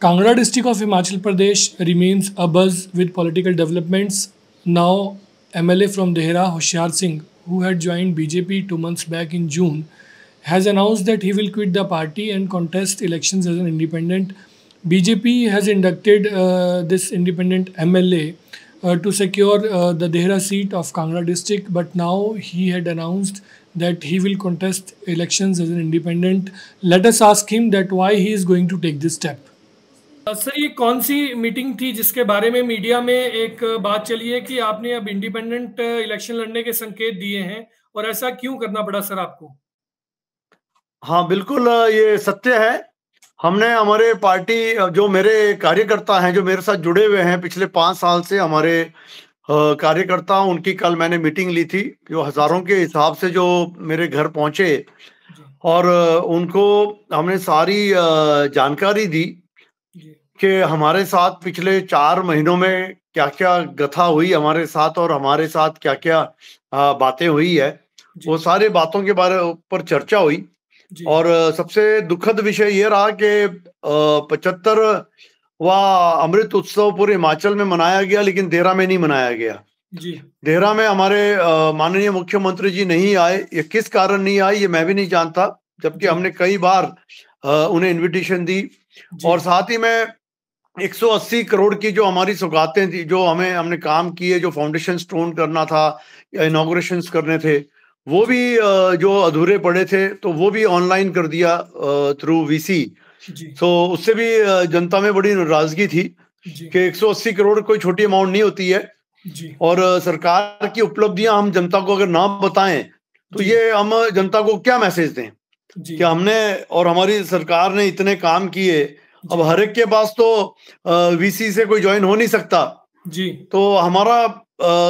Kangra district of Himachal Pradesh remains abuzz with political developments. Now, MLA from Dehra, Hoshiar Singh, who had joined BJP 2 months back in June, has announced that he will quit the party and contest elections as an independent. BJP has inducted this independent MLA to secure the Dehra seat of Kangra district, but now he had announced that he will contest elections as an independent. Let us ask him that why he is going to take this step. Sir, ये कौन सी meeting थी जिसके बारे में media में एक बात चली है कि आपने अब इंडिपेंडेंट इलेक्शन लड़ने के संकेत दिए हैं, और ऐसा क्यों करना पड़ा सर आपको? हाँ, बिल्कुल ये सत्य है। हमने हमारे पार्टी जो मेरे कार्यकर्ता हैं, जो मेरे साथ जुड़े हुए हैं पिछले 5 साल से, हमारे कार्यकर्ता, उनकी कल मैंने मीटिंग ली थी, जो हज़ारों के हिसाब से जो मेरे घर पहुँचे, और उनको हमने सारी जानकारी दी कि हमारे साथ पिछले 4 महीनों में क्या-क्या गथा हुई हमारे साथ, और हमारे साथ क्या-क्या बातें हुई है। वो सारी बातों के बारे ऊपर चर्चा हुई, और सबसे दुखद विषय ये रहा कि 75वां अमृत उत्सव पूरे हिमाचल में मनाया गया, लेकिन देहरा में नहीं मनाया गया। देहरा में हमारे माननीय मुख्यमंत्री जी नहीं आए। ये किस कारण नहीं आए ये मैं भी नहीं जानता, जबकि हमने कई बार उन्हें इन्विटेशन दी, और साथ ही में 180 करोड़ की जो हमारी सौगातें थी, जो हमने काम किए, जो फाउंडेशन स्टोन करना था या इनॉग्रेशंस करने थे, वो भी जो अधूरे पड़े थे, तो वो भी ऑनलाइन कर दिया थ्रू वीसी। तो उससे भी जनता में बड़ी नाराजगी थी कि 180 करोड़ कोई छोटी अमाउंट नहीं होती है, और सरकार की उपलब्धियां हम जनता को अगर ना बताएं तो ये हम जनता को क्या मैसेज दें कि हमने और हमारी सरकार ने इतने काम किए। अब हर एक के पास तो वीसी से कोई ज्वाइन हो नहीं सकता तो हमारा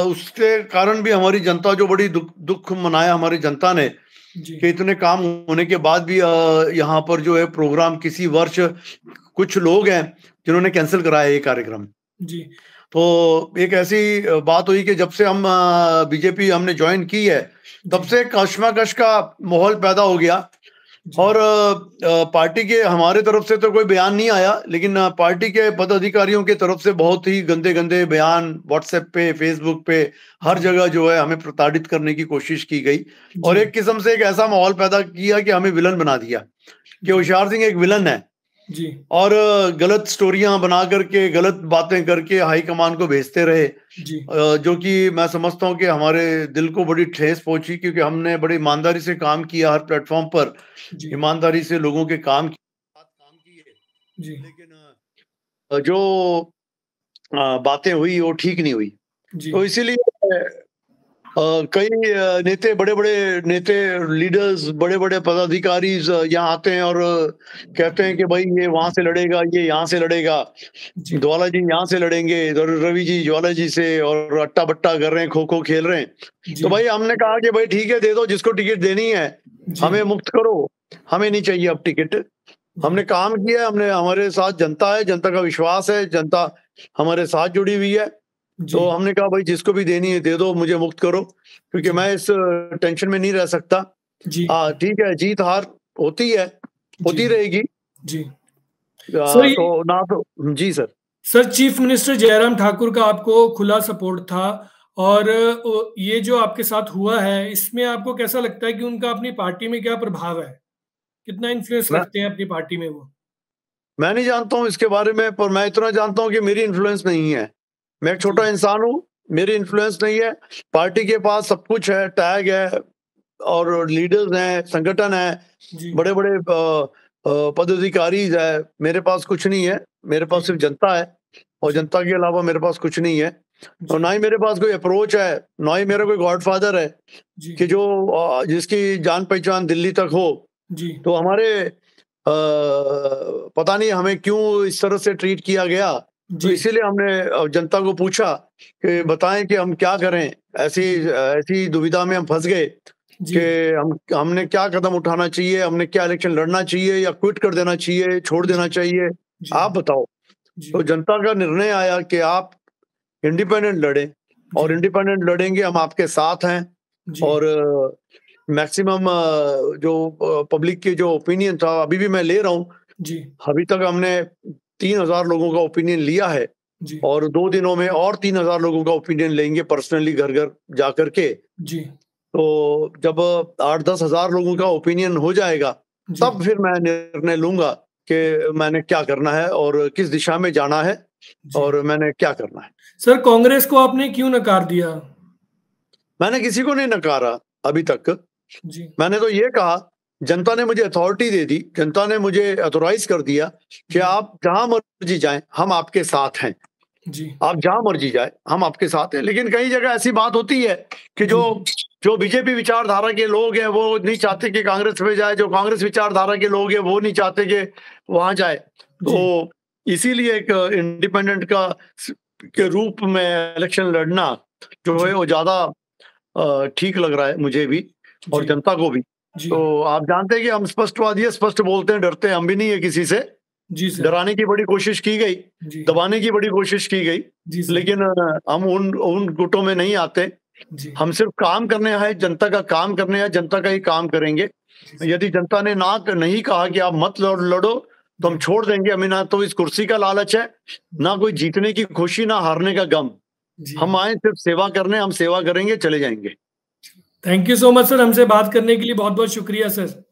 उसके कारण भी हमारी जनता जो बड़ी दुख मनाया हमारी जनता ने कि इतने काम होने के बाद भी यहाँ पर जो है प्रोग्राम किसी वर्ष कुछ लोग हैं जिन्होंने कैंसिल कराया ये कार्यक्रम। तो एक ऐसी बात हुई कि जब से हम बीजेपी हमने ज्वाइन की है तब से कशमकश का माहौल पैदा हो गया, और पार्टी के हमारे तरफ से तो कोई बयान नहीं आया, लेकिन पार्टी के पदाधिकारियों के तरफ से बहुत ही गंदे गंदे बयान व्हाट्सएप पे, फेसबुक पे, हर जगह जो है हमें प्रताड़ित करने की कोशिश की गई, और एक किस्म से एक ऐसा माहौल पैदा किया कि हमें विलन बना दिया कि होशियार सिंह एक विलन है और गलत स्टोरियां बना करके, गलत बातें करके हाईकमान को भेजते रहे, जो कि मैं समझता हूं कि हमारे दिल को बड़ी ठेस पहुंची, क्योंकि हमने बड़ी ईमानदारी से काम किया, हर प्लेटफॉर्म पर ईमानदारी से लोगों के काम किए, लेकिन जो बातें हुई वो ठीक नहीं हुई। तो इसीलिए कई नेते, बड़े बड़े नेते, लीडर्स, बड़े बड़े पदाधिकारी यहाँ आते हैं और कहते हैं कि भाई ये वहां से लड़ेगा, ये यहाँ से लड़ेगा, ज्वाला जी यहाँ से लड़ेंगे, रवि जी ज्वाला जी से, और अट्टा बट्टा कर रहे हैं, खो खो खेल रहे हैं। तो भाई हमने कहा कि भाई ठीक है, दे दो, जिसको टिकट देनी है हमें मुक्त करो, हमें नहीं चाहिए अब टिकट। हमने काम किया, हमने, हमारे साथ जनता है, जनता का विश्वास है, जनता हमारे साथ जुड़ी हुई है, तो हमने कहा भाई जिसको भी देनी है दे दो, मुझे मुक्त करो, क्योंकि मैं इस टेंशन में नहीं रह सकता। ठीक है, जीत हार होती है, होती रहेगी तो ना तो जी sir, chief minister Jairam Thakur का आपको खुला सपोर्ट था, और ये जो आपके साथ हुआ है इसमें आपको कैसा लगता है कि उनका अपनी पार्टी में क्या प्रभाव है, कितना इन्फ्लुएंस रखते हैं अपनी पार्टी में वो? मैं नहीं जानता हूँ इसके बारे में, पर मैं इतना जानता हूँ कि मेरी इन्फ्लुएंस नहीं है। मैं एक छोटा इंसान हूँ, मेरी इन्फ्लुएंस नहीं है। पार्टी के पास सब कुछ है, टैग है और लीडर्स हैं, संगठन है, बड़े बड़े पदाधिकारी है। मेरे पास कुछ नहीं है, मेरे पास सिर्फ जनता है, और जनता के अलावा मेरे पास कुछ नहीं है, और ना ही मेरे पास कोई अप्रोच है, ना ही मेरा कोई गॉडफादर है कि जो जिसकी जान पहचान दिल्ली तक हो। तो हमारे पता नहीं हमें क्यों इस तरह से ट्रीट किया गया, तो इसीलिए हमने जनता को पूछा कि बताएं कि हम क्या करें। ऐसी दुविधा में हम फंस गए कि हमने क्या कदम उठाना चाहिए, हमने क्या इलेक्शन लड़ना चाहिए या क्विट कर देना चाहिए, छोड़ देना चाहिए, आप बताओ। तो जनता का निर्णय आया कि आप इंडिपेंडेंट लड़ें, और इंडिपेंडेंट लड़ेंगे, हम आपके साथ हैं, और मैक्सिमम जो पब्लिक के जो ओपिनियन था अभी भी मैं ले रहा हूँ। अभी तक हमने 3,000 लोगों का ओपिनियन लिया है जी और 2 दिनों में और 3,000 लोगों का ओपिनियन लेंगे पर्सनली घर घर जा करके। जी तो जब 8-10 हजार लोगों का ओपिनियन हो जाएगा जी तब फिर मैं निर्णय लूंगा कि मैंने क्या करना है और किस दिशा में जाना है जी और मैंने क्या करना है। सर, कांग्रेस को आपने क्यों नकार दिया? मैंने किसी को नहीं नकारा अभी तक। जी मैंने तो ये कहा, जनता ने मुझे अथॉरिटी दे दी, जनता ने मुझे ऑथोराइज कर दिया कि आप जहां मर्जी जाएं हम आपके साथ हैं। जी आप जहां मर्जी जाए हम आपके साथ हैं। लेकिन कई जगह ऐसी बात होती है कि जो बीजेपी विचारधारा के लोग हैं वो नहीं चाहते कि कांग्रेस में जाए, जो कांग्रेस विचारधारा के लोग हैं वो नहीं चाहते कि वहां जाए। तो इसीलिए एक इंडिपेंडेंट का के रूप में इलेक्शन लड़ना जो है वो ज्यादा ठीक लग रहा है मुझे भी और जनता को भी। तो आप जानते हैं कि हम स्पष्टवादी है, स्पष्ट बोलते हैं, डरते हम भी नहीं है किसी से। जी सर। डराने की बड़ी कोशिश की गई, दबाने की बड़ी कोशिश की गई, लेकिन हम उन गुटों में नहीं आते। हम सिर्फ काम करने आए, जनता का काम करने आए, जनता का ही काम करेंगे। यदि जनता ने नहीं कहा कि आप मत लड़ो तो हम छोड़ देंगे। हमें ना तो इस कुर्सी का लालच है, ना कोई जीतने की खुशी, ना हारने का गम। हम आए सिर्फ सेवा करने, हम सेवा करेंगे, चले जाएंगे। Thank you so much sir, हमसे बात करने के लिए बहुत बहुत शुक्रिया सर।